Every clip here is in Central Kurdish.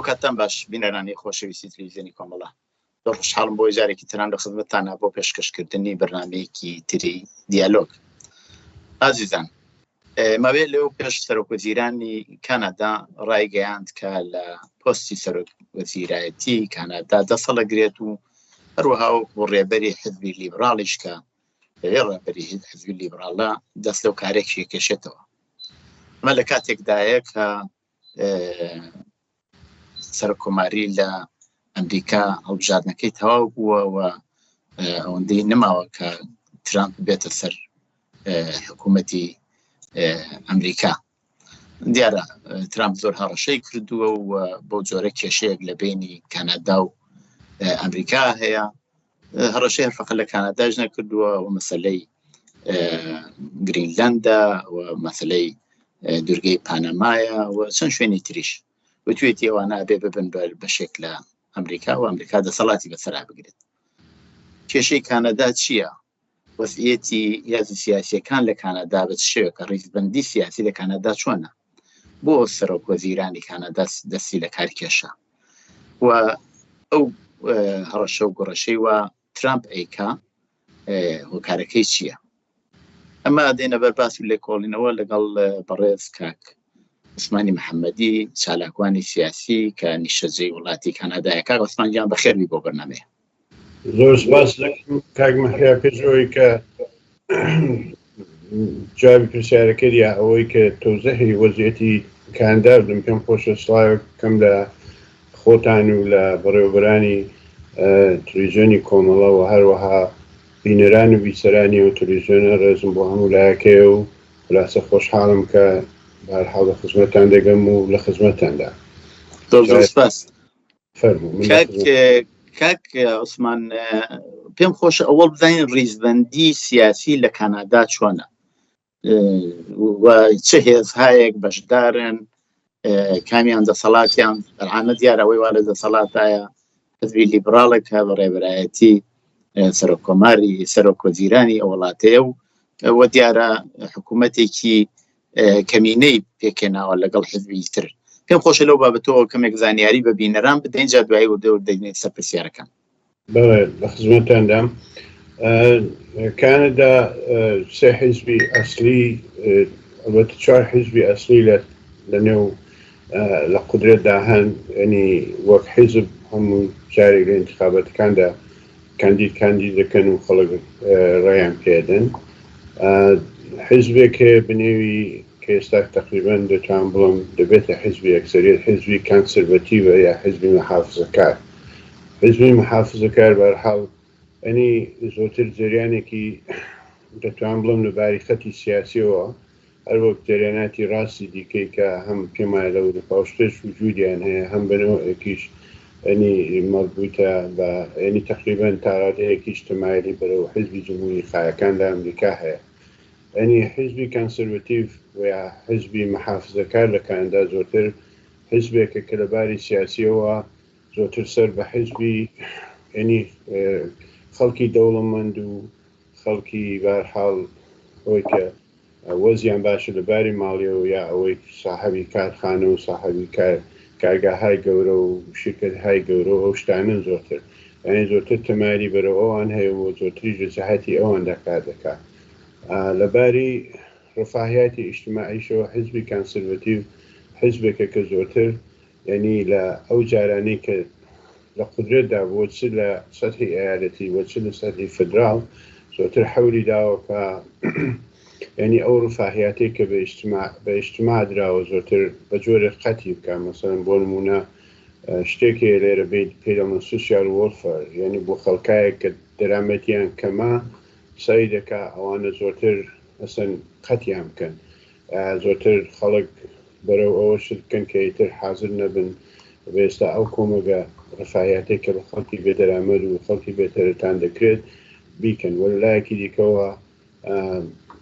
کاتم باش بینەرانی خۆشەویستی تەلەڤیزیۆنی کۆمەڵە زۆر خوشحاڵم بۆ جارێکی تران لە خزمەتتانە بۆ پێشکەشکردنی بەرنامەیەکی تری دیالۆگ. ئازیزان، ماوەیە لەو پێش سەرۆکوەزیرانی کانادا ڕایگەیاند کە لە پۆستی سەرۆکوەزیرایەتی کانادا دەسەڵەگرێت و هەروەها بۆ ڕێبەری حزبی لیبراڵیش کە ڕێبەری حزبی لیبراڵە دەست لەو کارێکی کێشێتەوە. ئەمە لە کاتێکدایە کە سەرکۆماری لە ئەمریکا هەڵبژاردنەکەی تەواو بووە و ئەوەندەی نەماوە کە ترامپ بێتە سەر حکوومەتی ئەمریکا. دیارە ترامپ زۆر هەڕەشەی کردووە و بۆ جۆرە کێشەیەک لە بینی کانادا و ئەمریکا هەیە. هەڕەشەی هەرفەقە لە کاناداش نەکردووە و مەسەلەی گرینلەندە و مەسەلەی دورگەی پانەمایە و چەند شوێنی تریش وتوێتی ئەوانە بێ ببن بەشێک لە ئەمریکا و ئەمریکا دەسەڵاتی بەسەرا بگرێت. کێشەی کانادا چییە؟ وەزعیەتی یازی سیاسیەکان لە کانادا بە شێوەکە ڕیزبەندی سیاسی لە کانادا چۆنە؟ بۆ سەرۆکوەزیرانی کانادا دەستی لە کار کێشە و ئەو هەڕەشە و گۆڕەشەی وە ترامپ ئەیکا هۆکارەکەی چییە؟ ئەمە دێنە بەرباس و لێکۆڵینەوە لەگەڵ بەڕێز کاک عوسمانی محەممەدی چالاکوانی سیاسی کە نیشتەجێی وڵاتی کانادایە. کاک عوسمان گیان بەخێربی بۆ بەرنامەیە. زۆر سپاس کاک مەحیا پێشەوەی کە جوابی پرسیارەکەی ئەوەی کە تۆزەهی وەزعیەتی کانادا بدەم. پێم خۆشە سڵاوێکم لە خۆتان و لە بەڕێوەبەرانی تەلەڤیزیۆنی کۆمەڵە و هەروەها بینەران و بیسەرانی و تەلەڤیزیۆنە ڕێزم بۆ هەموو لایەکەیە و خولاسە خۆشحاڵم کە بەهەرحاڵ لە خزمەتتان دەگەم و لە خزمەتتاندا. زۆر سپاس. کاک عوسمان، پێم خۆشە ئەوەڵ بزانین ڕیزبەندی سیاسی لە کانادا چۆنە و چه هێزهایەک بەشدارن، کامیان دەسەڵاتیان بەرهانە دیارەوەی وا لە دەسەڵاتایە حزبی لیبراڵێکە بە ڕێبەرایەتی سەرۆکۆماری سەرۆکوەزیرانی ئەو وڵاتەیە و دیارە حکوومەتێکی کەمینەی پێکێناوە لەگەڵ حزبی تر. پێم خۆشە لەو بابەتەوە کەمێک زانیاری بە بینەران بدەین جا دوایی و دەینێت سەر پرسیارەکان. بە خزمەتتاندام. کانادا سێ حزبی ئەسلی ئەلبەتە 4 حزبی ئەسلی لە نێو لە قودرەتدا هەن، ینی وەک حیزب هەموو جارێک لە انتخابەتەکاندا کاندید دەکەن و خەڵک ڕێیان پێدەن. حزبێک هەیە بنێوی کە ئێستا تقریباً دەتوان بڵم دەبێتە حزبی ئەکسەریەت حزبی کانسەرواتیڤە یا حزبی مەحافزەکار. حزبی مەحافزەکار بەرحاڵ ئەنی زۆرتر جریانێکی دەتوان بڵم لەباری خەتی سیاسیەوە هەروەک جریاناتی ڕاستی دیکەی کە هەم پێمایە لە ئەوروپاوشتش وجودیان هەیە، هەم بنەوەیەکیش ئەنی مەربوطە بە ینی تقریباً تاڕادەیەکیش تەمایلی بەرەو حزبی جمهوری خایەکان لە ئەمریکا هەیە. ئەنی حزبی کانسەرواتیڤ و یا حزبی مەحافزەکار لە کانادا زۆرتر حزبێکە کە لەباری سیاسیەوە زۆرتر سەر بە حزبی ینی خەڵکی دەوڵەمەند و خەڵکی بەرحاڵ ئەوەی کە وەزیان باشە لەباری ماڵیەوە یا ئەوەی ساحەبی کارخانە و ساحەبی کارگاهای گەورە و شرکەتهای گەورە ئەو شتانن زۆرتر، یعنی زۆرتر تەماری بەرەو ئەوان هەیە و زۆرتری جەسەحەتی ئەواندا کار دەکات. لەباری ڕفاهیاتی ئیجتیماعیشەوە حزبی کانسەرواتیڤ حزبێکە کە زۆرتر ینی لە ئەو جارانەی کە لە قودرەتدا بووە چ لە سەتحی ئایالەتی وە چ لە سەتحی فدراڵ زۆرتر حەولی داوە کە ینی ئەو ڕفاهیاتی کە بە ئیجتیماع دراوە زۆرتر بە جۆرێک قەتی بکە. مەسەڵەن بۆ نمونە شتێکی لێرە پێدەڵێن سوسیال وەڵفەر، ینی بۆ خەڵکایەک کە دەرامەتیان کەمە سعی دەکا ئەوانە زۆرتر ئەسەن قەتیان بکەن، زۆرتر خەڵک بەرەو ئەوە شت بکەن کە ئیتر حازر نەبن بێستا ئەو کۆمەگە ڕفاهیاتێک کە بە خەڵکی بێدەرامەت و خەڵکی بێتەرەتان دەکرێت بیکەن. وەلایەکی دیکەوە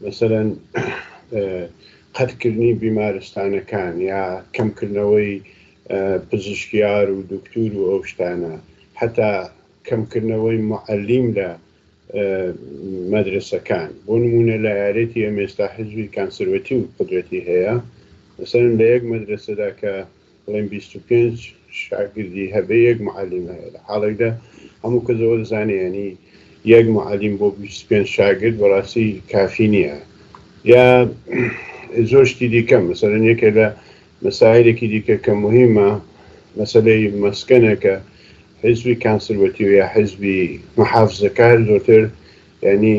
مەسەڵەن قەتکردنی بیمارستانەکان یا کەمکردنەوەی پزیشکیار و دکتور و ئەو شتانە، حتا کەمکردنەوەی معەلیم لە مەدرسەکان. بۆ نمونە لە یارێتی ئێمە ئێستا حزبی کانسەرواتیڤ قودرەتی هەیە، مەسەڵەن لە یەک مەدرسەدا کە بڵێن 25 شاگردی هەبێ یەک معلم هەیە لە حاڵێکدا هەموو کە زۆر دەزانێ ینی یەک معلم بۆ 25 شاگرد بەڕاستی کافی نییە یا زۆر شتی دیکە مەسەلەن یەکێک لە مەسایلێکی دیکە کە موهیمە مەسەلەی مەسکەنە کە حزبی کانسەروەتیڤ یا حزبی محافزەکار زۆرتر ینی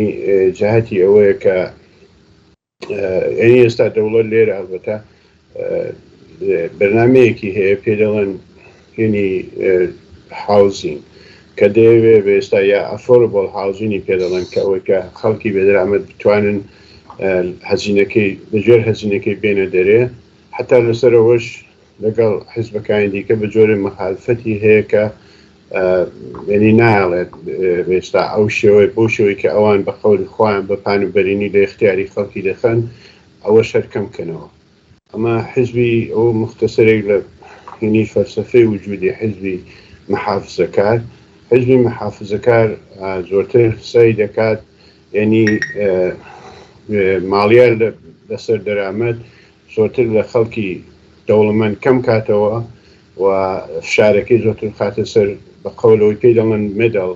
جەهەتی ئەوەیە کە ینی ئێستا دەوڵەت لێرە ئەلبەتە بەرنامەیەکی هەیە پێ دەڵێن ینی هاوزین کە دەیەوێ ئێستا یا ئەفۆربڵ هاوزینی پێ دەڵێن کە ئەوەی کە خەڵکی بێدرامەت بتوانن هەزینەکەی بەجۆر هەزینەکەی بێنە دەرێ حتا لەسەرەوەش لەگەڵ حیزبەکانی دیکە بە جۆرە مخالفەتی هەیە کە ینی ناڵێت ئێستا ئەو شێوەی بۆ شێوەی کە ئەوان بە قەولی خۆیان بە پانوبەرینی لە اختیاری خەڵکی دەخەن ئەوە شەرکەم بکەنەوە ئەمە حزبی ئەو مختصرێک لە ینی فەلسەفەی وجودی حزبی محافزەکار حزبی محافزەکار زۆرتر سعی دەکات ینی ماڵیار لەسەر دەرامەت زۆرتر لە خەڵکی دەوڵەمەند کەم کاتەوە و فشارەکەی زۆرتر خاتە سەر بە قەولەوەی پێی دەڵێن مدڵ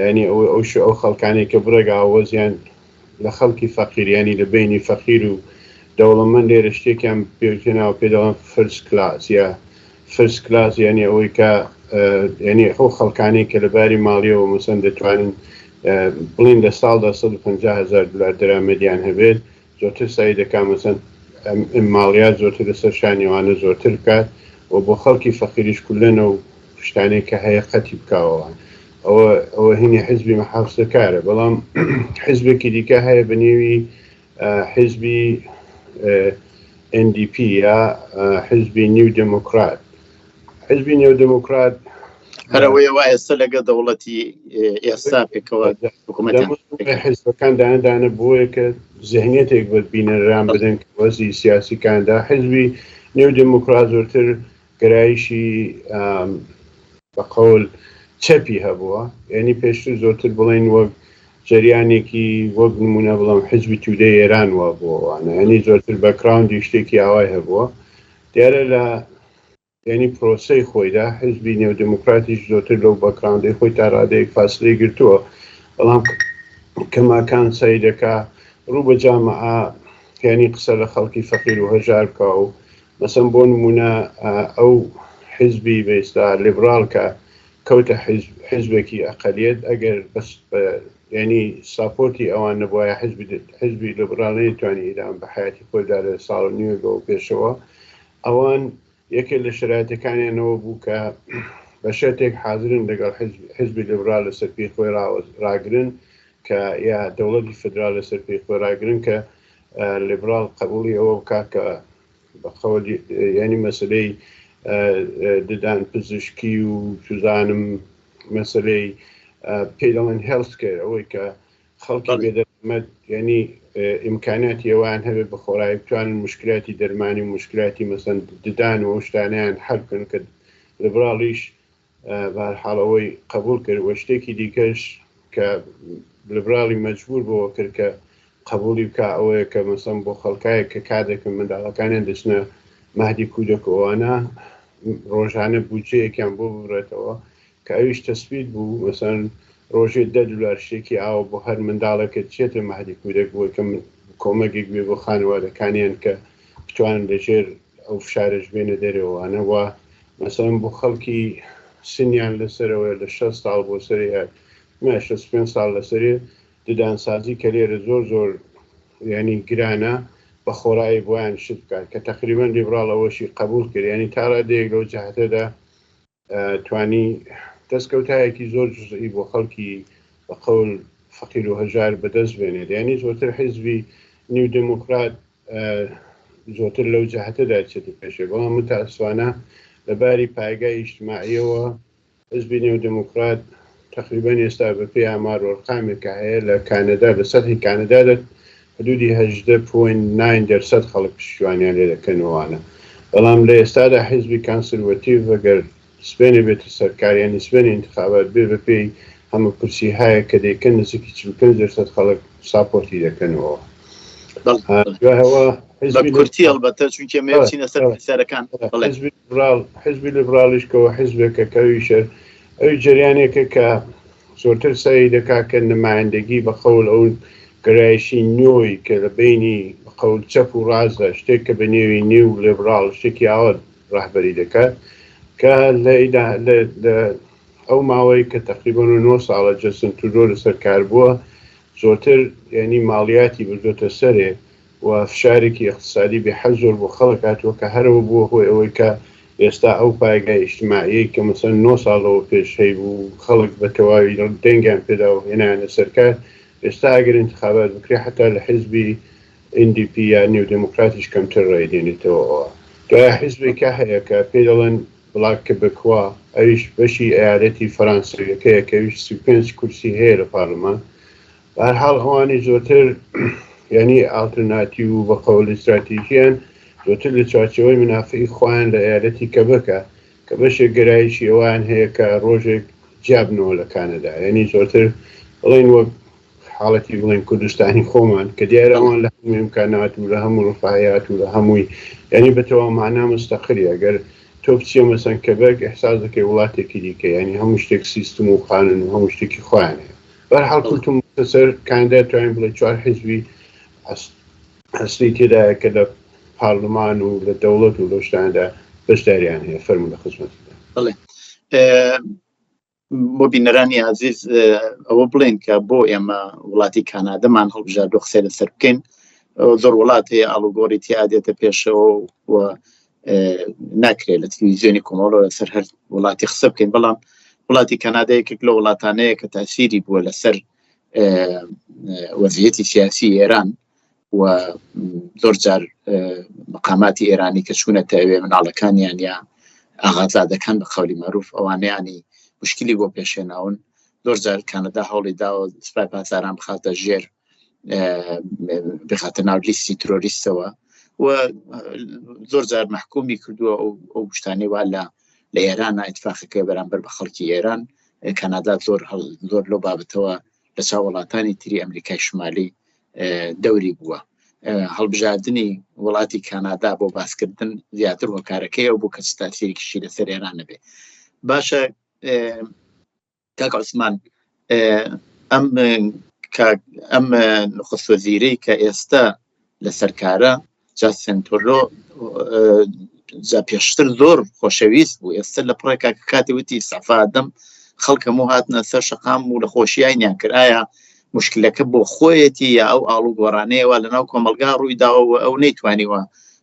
ینی ئەو خەڵکانی کە بڕێگاوەزیان لە خەڵکی فەقیریانی لە بینی فەقیر و دەوڵەمەند لێرە شتێکیان پێکێناوە پێ دەڵێن فرست کلاس یا فرست کلاس ینی ئەوەی کە ینی ئەو خەڵکانی کە لەباری ماڵیەوە مەسەن دەتوانن بڵین لە ساڵدا 150,000 دلار دەرامەدیان هەبێت زۆرتر سعی دەکات مەسەن ماڵیات زۆرتر لەسەر شانیوانە زۆرتر بکات و بۆ خەڵکی فەقیریش کولەنە و شتانێک کە هەیە قەتی بکاوەوە ئەوە هینی حزبی محافزەکارە بەڵام حزبێکی دیکە هەیە بەنێوی حزبی NDP یا حزبی نیو دموکرات حزبی نیو دموکرات هەرەوەی وا ئێستا لەگە دەوڵەتی ئێستا پێکەوە حزبەکان دانە بۆیە کە ذهنیەتێک بینەران بدەن کە وەزی سیاسیکاندا حزبی نیو دموکرات زۆرتر گەرایشی بە قەول چەپی هەبووە ینی پێشتر زۆرتر بڵێن وەک جریانێکی وەک نمونە بڵام حزبی تودەی ئێران وا بووەوانە ینی زۆرتر بەکراوندی شتێکی ئاوای هەبووە دیارە لە ینی پرۆسەی خۆیدا حزبی نێو دموکراتیش زۆرتر لەو بەکراوندەی خۆی تا ڕادەیەک فاصلەی گرتووە بەڵام کەماکان سعی دەکا ڕوو بە جامعە ینی قسە لە خەڵکی فەقیر و هەژار بکە و مەسەن بۆ نمونە ئەو حزبی بەئێستا لیبرال کە کەوتە حزبێکی ئەقەلیەت ئەگەر بەس ینی ساپۆرتی ئەوان نەبووایە حزبی لیبرال نەیتوانی ئیران بە حیاتی خۆیدا لە ساڵ نیوەگەوە پێشەوە ئەوان یەکێک لە شرایطەکانیانەوە بوو کە بە شێتێک حاضرن لەگەڵ حزبی لیبرال لەسەر پێی خۆی ڕاگرن کە یا دەوڵەتی فدرال لەسەر پێی خۆی ڕاگرن کە لیبرال قبولی ئەوە بکات کە بەخەوە ینی مەسلەی ددان پزیشکی و توزانم مەسلەی پێی دەڵێن هێڵسکێر ئەوەی کە خەڵکی بێدەرمەت ینی ئیمکاناتی ئەوان هەبێت بە خۆڕایی بتوانن مشکلاتی دەرمانی و مشکلاتی مەسەن ددان و شتانیان حەل بکەن کە لیبرالیش بەهەرحاڵەوەی قبول کرد وە شتێکی دیکەش کە لیبرالی مەجبور بۆەوە کرد کە قبولی بکە ئەوەیە کە مەسەن بۆ خەڵکایە کە کادێکن منداڵەکانیان دەچنە مەهدی کودکەوانە ڕۆژانە بودجەیەکیان بۆ ببرێتەوە کە ئەویش تەسبیت بوو مەسەن ڕۆژێ $10 شتێکی ئاوە بۆ هەر منداڵەکە چێتە مەهدی کودک بۆی کە کۆمەگێک بێ بۆ خانوادەکانیان کە بتوانن لەژێر ئەو فشارش بێنە دەرەوەوانەوە مەسەن بۆ خەڵکی سنیان لەسەرەوە لە 6 ساڵ بۆ سەری 65 ساڵ لەسەرێ ددانسازی کە لێرە زۆر ینی گرانە بە خۆڕایی بۆیان شت بکات کە تقریبا لیبراڵەوەشی قبول کرد ینی تا ڕادەیەک لەو جەهەتەدا توانی دەستکەوتایەکی زۆر جزئی بۆ خەڵکی بە قەول فەقیر و هەژار بەدەست بێنێت ینی زۆرتر حیزبی نیو دموکرات زۆرتر لەو جەهەتەدا چێتە پێشێ بەڵام متاسفانە لەباری پایگای ئیجتیماعیەوە حیزبی نیو دموکرات تقریبا ئێستا بە پێی ئامار و ڕقامێکە هەیە لە کانەدا لە سەرهی کانەدا حدودی 18.9% خەڵک پشتیوانیان لێ دەکەنەوەوانە بەڵام لە ئێستادا حیزبی کانسەروەتیڤ ئەگەر سبێنێ بێتە سەرکاریانی سبێنی انتخابات بێ بە پێی هەموو کورسی هەیە کە دەیکەن نزیکی 45% خەڵک ساپۆرتی دەکەنەوە هو حزبي كورتي البته چونکە ئێمە بچینە سەر پرسیارەکان. حزبی لیبرالیش کەەوە حزبێکە کەویشە ئەوی جریانێکە کە زۆرتر سەری دەکا کە نمایندگی بە قەول ئەو گرایشی نوۆی کە لە بینی قەول چەپ و ڕازە شتێک کە بە نێوی نیو لیبرال شتێکی ئاوە ڕاهبەری دەکات کە لە ئەو ماوەی کە تقریباً 9 ساڵە جەستن ترودۆ لەسەر کار بووە زۆرتر یعنی ماڵیاتی بردۆتە سەرێ و فشارێکی اقتصادی بێحەد زۆر بۆ خەڵک هاتووە کە هەرەوە بووە هۆی ئەوەی کە ئێستا ئەو پایگای ئیجتیماعی کە مەسەن 9 ساڵەوە پێش هەی بوو خەڵک بە تەواوی دەنگیان پێدا و هێنایانە سەرکار ئێستا ئەگەر انتخابات بکرێ حتا لە حزبی NDP یا نیو دموکراتیش کەمتر ڕێدێنێتەوە. دوایە حزبێکە هەیە کە پێ دەڵێن بڵاک کەبکوا ئەویش بەشی ئەیالەتی فەرانسەویەکەیە کەویش 35 کورسی هەیە لە پارلەمان. بەهەرحاڵ ئەوانی زۆرتر یعنی ئالتەرناتیڤ و بە قەول استراتیژیان زۆرتر لە چوارچەوەی منافعی خۆیان لە ئەیالەتی کەبەکە کە بەشێک گەرایشی ئەوان هەیە کە ڕۆژێک جیابنەوە لە کانەدا یعنی زۆرتر بڵێن وەک حاڵەتی بڵێن کوردستانی خۆمان کە دیارە ئەوان لە هەموو ئیمکانات و لە هەموو ڕفاهیات و لە هەمووی یعنی بەتەواو مانا مستەقلی ئەگەر تۆ بچیە مەسەن کەبەک ئێحساس دەکەی وڵاتێکی دیکە یعنی هەموو شتێک سیستم و قانون و هەموو شتێکی خۆیان هەیە. بەرحاڵ کورتم سەر کاندا توانین بڵێ 4 حزبی ئەسلی تێدایە کە لە پارلەمان و لە دەوڵەت و لە شتاندا بەشداریان هەیە. فەرموو لە خزمەتتدا. بڵێ بۆ بینەرانی عزیز ئەوە بڵێن کە بۆ ئێمە وڵاتی کانادەمان هەڵبژاردۆ قسە لەسەر بکەین زۆر وڵات هەیە ئاڵوگۆڕی تیادێتە پێشەوە و ناکرێت لە تەلەڤیزیۆنی کۆمەڵۆ لەسەر هەر وڵاتی قسە بکەین بەڵام وڵاتی کەنادا یەکێک لە وڵاتانەیە کە تاسیری بووە لەسەر وەزعیەتی سیاسی ئێران و زۆر جار مقاماتی ئێرانی کە چوونەتە ئەوێ مناڵەکانیان یا ئاغازادەکان بە قەولی مەروف ئەوانەیانی مشکلی بۆ پێشێناون زۆر جار کانەدا هەوڵی داوە سوپای پاساران بخاتە ژێر بخاتە ناو لیستی ترۆریستەوە و زۆر جار محکومی کردووە ئەو شتانەی وا لە ئێران ئیتفاقەکەی بەرامبەر بە خەڵکی ئێران کانادا زۆر لەو بابەتەوە لە چاو وڵاتانی تری ئەمریکای شمالی دەوری بووە. هەڵبژاردننی وڵاتی کانادا بۆ باسکردن زیاتر هۆکارەکەی ئەو بوو کە تاسیرێکیشی لەسەر ئێران نەبێ. باشە کاک عوسمان ئەم نخست وەزیرەی کە ئێستا لەسەر کارە جاستین ترودۆ جا پێشتر زۆر خۆشەویست بوو ئێستا لە پڕێکا کە کاتی وتی ئیستعفا خەڵک هەموو هاتنە سەر شەقام و لە خۆشییانیان کرد ئایا مشکلەکە بۆ خۆیەتی یا ئەو ئاڵوو گۆڕانەیەوە لەناو کۆمەلگا ڕووی داوە ئەو نەیتوانیوە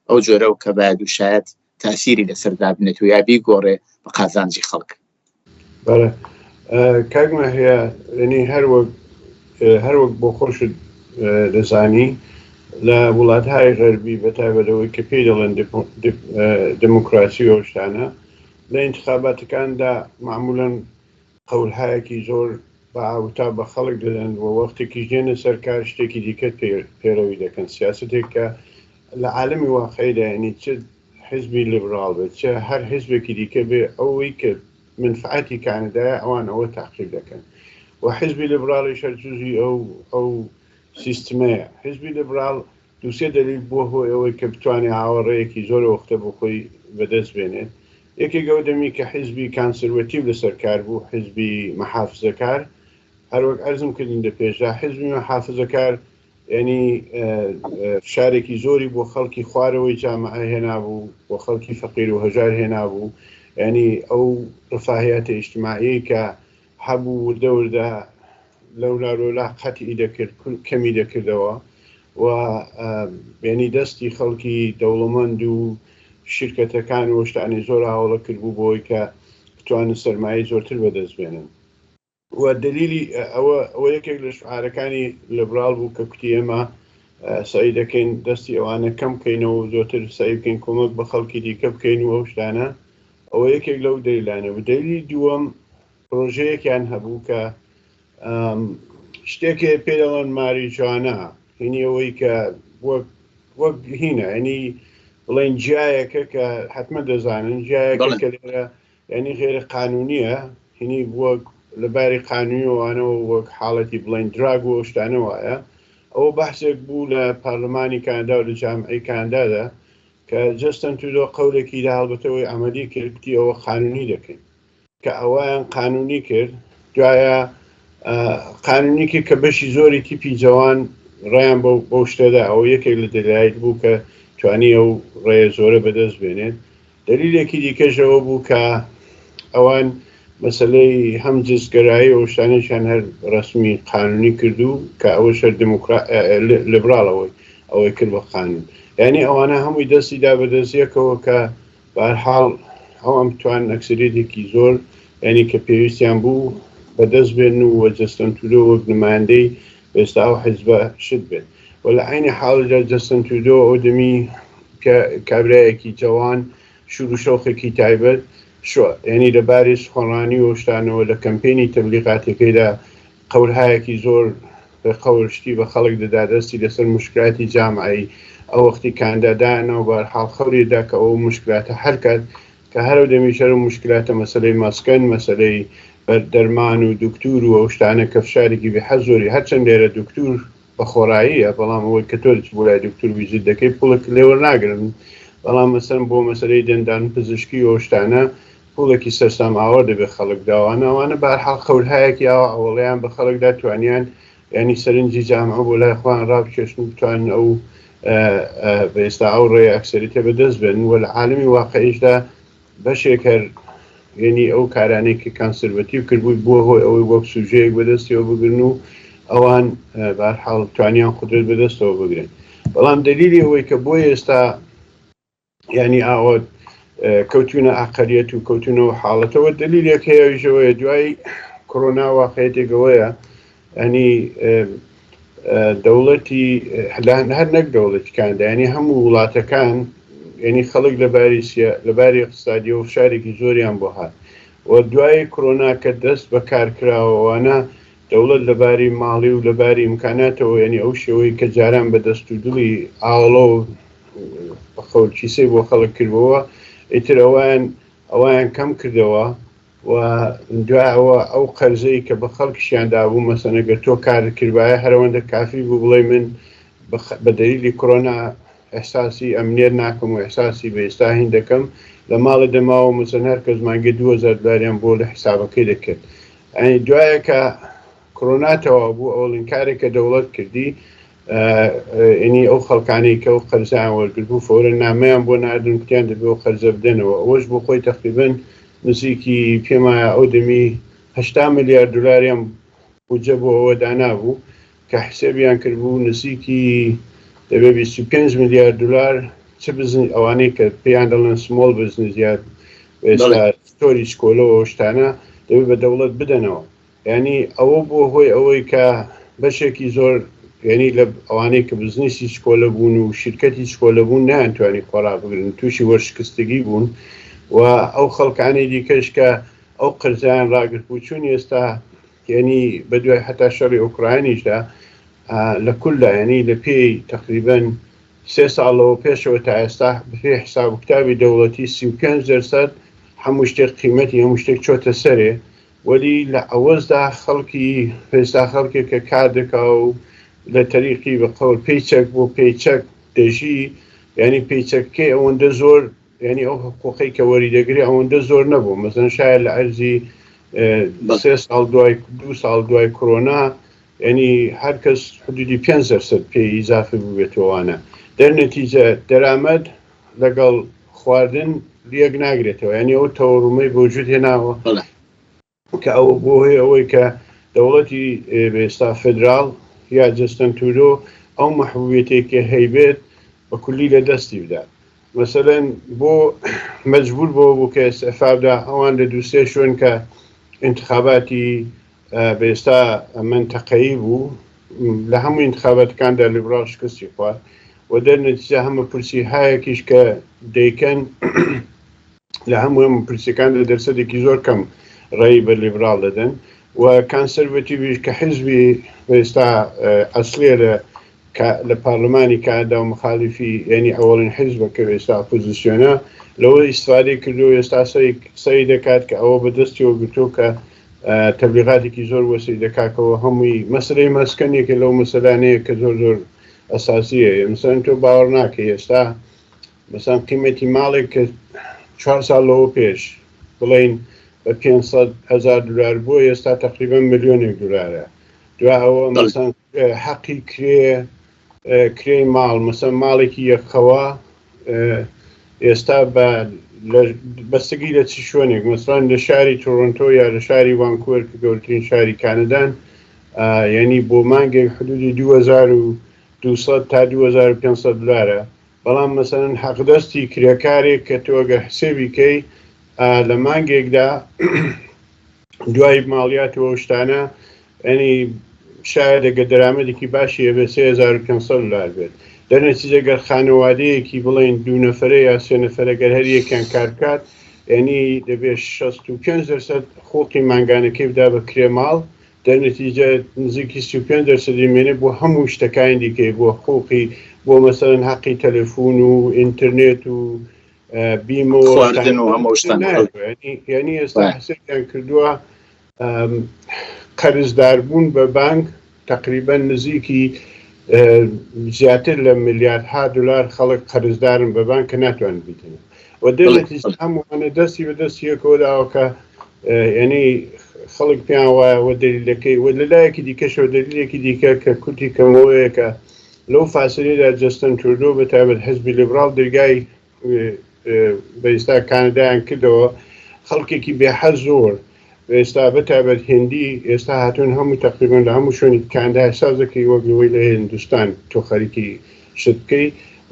ئەو جۆرە و کە باید و شاید تاسیری لەسەردا بنێت و یابی گۆڕێ بە قازانجی خەڵک. بەڵێ کاکمە هەیە ینی هەروەک بۆ خۆشت دەزانی لە وڵاتهای غەربی بەتایبەتەوەی کە پێی دەڵێن دموکراسی و شتانە لە انتخاباتەکاندا معمولاً قەولهایەکی زۆر بە ئاوتا بە خەڵک دەدەن و وەختێکی ژێنە سەرکار شتێکی دیکە پێرەوی دەکەن سیاستێک کە لە عالمی واقعیدا ینی چ حزبی لیبرال بێت چه هەر حزبێکی دیکە بێ ئەوەی کە منفعەتی کانادایە ئەوان ئەوە تاقیب دەکەن و حزبی لیبرالیش هەر جزئی ئەو سیستمەیە. حزبی لیبرال دووسێ دلیل بووە هۆی ئەوەی کە بتوانێت هاوەڕێیەکی زۆر وەختە بۆ خۆی بەدەست بێنێت. یەکێک ئەوە دەمی کە حزبی کانسەروەتیڤ لەسەر کار بوو حزبی مەحافزەکار هەروەک ئەرزم کردین لە پێشدا حزبی مەحافزەکار ینی شارێکی زۆری بۆ خەڵکی خوارەوەی جامعە هێنابوو بۆ خەڵکی فەقیر و هەژار هێنابوو ینی ئەو ڕفاهیاتە ئیجتیماعی کە هەبوو وردە وردە لەولارۆلا قەتعی دەکرد کەمی دەکردەوە و ینی دەستی خەڵکی دەوڵەمەند و شرکەتەکان و شتانی زۆر هاوڵە کرد بوو بۆی کە بتوانن سەرمایی زۆرتر بەدەست بێنن و دلیلی ئەوە یەکێک لە شعارەکانی لیبرال بوو کە کوتی ئێمە سعی دەکەین دەستی ئەوانە کەم بکەینەوە زۆرتر سعی بکەین کۆمەک بە خەڵکی دیکە بکەین و ئەو شتانە ئەوە یەکێک لەو دەلیلانە. و دلیلی دووەم پرۆژەیەکیان هەبوو کە شتێکێ پێ دەڵێن ماریجوانە هینی ئەوەی کە وەک هینە ینی بڵێن جیایەکە کە حتممە دەزانن جیایەکە کە لێرە ینی غێرە قانونیە هینی وەک لەباری قانونیەوەوانەوە وەک حاڵەتی بڵێن دراگ و شتانە وایە ئەوە بەحسێک بوو لە پارلەمانی کانادا و لە جامعەی کانادادا کە جەستن ترودۆ قەولێکی لە هەڵبەتەوەی ئەمەدی کردی ئەوە قانونی دەکەین کە ئەویان قانونی کرد دوایە قانونی کرد کە بەشی زۆری تیپی جوان ڕیان بەو شتەدا ئەوە یەکێک لە دەلایل بوو کە توانی ئەو ڕێە زۆرە بەدەست بێنێت دلیلێکی دیکەشەوە بوو کە ئەوان مەسلەی هەم جزگەرایی و شتانێکیان هەر ڕسمی قانونی کردو کە ئەوە شەر لیبراڵەوەی ئەوەی کرد بە قانون یعنی ئەوانە هەمووی دەستیدا بەدەستیەکەوە کە بەهەرحاڵ ئەوان بتوان ئەکسەریەتێکی زۆر ینی کە پێویستیان بوو بەدەست بێن و جەستن ترودۆ وەک نمایندەی ئێستا ئەو حیزبە شت بێت و لە عینی حاڵدا جەستن ترودۆ ئەو دەمی کابرایەکی جوان شور و شەوقێکی تایبەت ینی لەبارەی سخۆڕانی و شتانەوە لە کەمپێنی تەبلیغاتەکەیدا قەولهایەکی زۆر قەولشتی بە خەڵک دەدا دەستی لەسەر مشکلاتی جامعی ئەو وەختی کاندادانەوە بەرحاڵ خەوریدا کە ئەو مشکلاتە هەرکات کە هەرو دەمیشەر و مشکلاتە مەسلەی ماسکەن مەسلەی دەرمان و دکتور و ئەو شتانە کە فشارێکی بێ حەزۆری هەرچەند لێرە دکتور بە خۆڕاییە بەڵام ئەوەی کە تۆ بۆ لای دکتور ویزیت دەکەی پوڵێک لێوەرناگرن بەڵام مەسەن بۆ مەسلەی دەندان پزیشکی و شتانە پوڵێکی سەرسام ئاوە دەبێت خەڵک داوانەوانە بەرحاڵ قەولهایەکی ئەوڵیان بە خەڵکدا توانیان ینی سەرنجی جامعە بۆ لای خوان ڕابکێشن و بتوانن ئەو بەئێستا ئەو ڕێ ئەکسەریتە بەدەست بێن و لە عالمی واقعیشدا بەشێک هەر ینی ئەو کارانێکی کانسەروەتیو کردبووی بووە هۆی ئەوەی وەک سوژەیەک بەدەستیەوە بگرن و ئەوان بەرحاڵ توانیان قودرەت بەدەستەوە بگرن بەڵام دلیلی ئەوەی کە بۆی ئێستا ینی ئاوە کەوتونە ئاقەریەت و کەوتونەوە حاڵەتەوە دلیلێک هەیەژەوەیە دوای کۆرۆنا واقعەتێکەوەیە ینی دەوڵەتی هەر نەک دەوڵەتیکاندا ینی هەموو وڵاتەکان ینی خەڵک لەباری اقتصادی و فشارێکی زۆریان بۆ هات و دوای کۆرۆنا کە دەست بەکارکراوەوانە دەوڵەت لەباری ماڵی و لەباری ئیمکاناتەوە ینی ئەو شێوەی کە جاران بە دەست و دڵی ئاڵۆ و خەڵکیسەی بۆ خەڵک کردەوە ئیتر ئەویان کەم کردەوە و دوایەوە ئەو قەرزەی کە بە خەڵکیشیاندا بوو مەسەنەگە تۆ کارکردایە هەرەوەندە کافی بوو بڵێ من بە دەلیلی کۆرۆنا ئەحساسی ئەمنیەت ناکەم و ئەحساسی بە ئێستا هین دەکەم لە ماڵە دەماوە مەسەن هەر کەس مانگە 2000 دلاریان بۆ لە حسابەکەی دەکرد ئەنی دوایە کە کۆرۆناتەوە بوو ئەوڵین کارێک کە دەوڵەت کردی ینی ئەو خەڵکانەی کە ئەو قەرزیان وەرگربوو فۆرە نامەیان بۆ نادن کتیان دەبێ و قەرزە بدەنەوە ئەوەش بۆ خۆی تەقریبەن نزیکی پێمایە ئەو دەمی 80 میلیارد دلاریان بودجە بۆ ئەوە دانابوو کە حسێبیان کردبوو نزیکی دەبێ 25 میلیارد دلار چه بزن ئەوانەی کە پێیان دەڵێن سمۆڵ بزنس یا ستۆری سکۆلەوە شتانە دەبێت بە دەوڵەت بدەنەوە ینی ئەوە بۆ هۆی ئەوەی کە بەشێکی زۆر ینی لە ئەوانەی کە بزنسی سکۆلە بوون و شرکەتی سکۆلە بوون نانتوانی خۆڕا بگرن تووشی وەرشکستگی بوون و ئەو خەڵکانی دیکەش کە ئەو قەرزیان ڕاگرت بوو چون ئێستا ینی بەدوای هەتا شەڕی ئوکراینیشدا لە کولدا ینی لە پێی تقریبەن 3 ساڵەوە پێشەوە تا ئێستا بەپێ حساب و کتابی دەوڵەتی 35% هەموو شتێک قیمەتی هەموو شتێک چۆتە سەرێ وەلی لە ئەوەشدا خەڵکی پێستا خەڵکێک کە کار دەکا و لە تەریقی بە قەول پێیچەک بۆ پێیچەک دەژی ینی پێیچەکەی ئەوەندە زۆر ینی ئەو حقوقی کە وەری دەگری ئەوەندە زۆر نەبوو مەسەن شاید لە ئەرزی 3 ساڵ دوای 2 ساڵ دوای کۆرۆنا ینی هەر کەس حدودی 5% پێی ئیزافی بووبێتەوەوانە دەرنەتیجە دەرامەد لەگەڵ خواردن لێک ناگرێتەوە ینی ئەو تەوەڕومەی بۆ وجود هێناوە کە ئەوە بۆ هەیە ئەوەی کە دەوڵەتی ئێستا فێدراڵ یا جەستن ترودۆ ئەو مەحبوبیەتێکی هەیبێت بە کولی لە دەستی بدات مەسەلەن بۆ مەجبور بۆ کە ئێستافابدا ئەوان لە دووسێ شوێن کە انتخاباتی بێستا منتەقەیی بوو لە هەموو انتخاباتەکاندا لیبرال شکستی خوارد و دەرنەتیجە هەموو پرسی هایەکیش کە دەیکەن لە هەموو پرسیەکاندا دەرسەدێکی زۆر کەم ڕێی بە لیبرال دەدەن و کانسەروەتیڤیش کە حیزبی بێستا ئەسلێ لە پارلەمانی کانادا و مخالیفی ینی ئەوڵین حیزبە کە ئێستا ئۆپۆزیسیۆنە لەوە ئیستفادەی کردو ئێستا سەی دەکات کە ئەوە بەدەستیەوە گرتو کە تبلیغاتێکی زۆر وەسی دەکاکەوە هەمووی مەسلەی مەسکەنێکە لەو مەسەلانەیە کە زۆر ئەساسیە. مثلەن تۆ باوەڕ ناکەی ئێستا مثلەن قیمەتی ماڵێک کە 4 ساڵ لەوە پێش بڵێن بە 500,000 دلار بۆ ئێستا تقریبا ملیۆنێک دلارە. دوا ئەوە مثلەن حەقی کرێی ماڵ مثلەن ماڵێکی یەکخەوە ئێستا بەستگی لە چی شوێنێک مثلەن لە شاری تۆرۆنتۆ یا لە شاری وانکوور کە گەورەترین شاری کانەدان یعنی بۆ مانگێک حدودی 2200 تا 2500 دلارە. بەڵام مەسەلەن حەقدەستی کرێکارێک کە تۆ ئەگەر حسێبی کەی لە مانگێکدا دوای ماڵیاتەوە شتانە ینی شاید ئەگە دەرامەدێکی باشی هەبێ 3500 دلار بێت. دەرنەتیجە گەر خانەوادەیەکی بڵێن 2 نەفەرە یا 3 نەفەرە گەر هەر یەکیان کار بکات ینی دەبێت 65% خۆڵکی مانگانەکەی بدا بە کرێماڵ، دەرنەتیجە نزیکی 35% مێنێ بۆ هەموو شتەکانی دیکەی بۆ خۆڵکی بۆ مەسەلەن حەقی تەلەفۆن و ئینترنێت و بیمە ینی ئێستا حسێکیان کردووە قەرزداربوون بە بانک تقریبا نزیکی زیاتر لە ملیاردها دلار خەڵک قەرزدارن بە بانک کە ناتوانن بیتن و دەرنەتیجە هەمووانە دەستی بە دەستیەکەوەداوە کە ینی خەڵک پێیان وایە وە دەلیلەکەی وە لەلایەکی دیکەشەوە دەلیلێکی دیکە کە کورتی کەمەوەیە کە لەو فاسلەیەدا جەستن تروودۆ بەتایبەت حیزبی لیبرال دەرگای بەئێستا کانەدایان کردەوە خەڵکێکی بێحەز زۆر ئێستا بەتایبەت هێندی ئێستا هاتوون هەموو تقریبا لە هەموو شوێنی کانەدا حساس دەکەی وەک لەوەی لە هیندستان تۆ خەریکی شت بکەی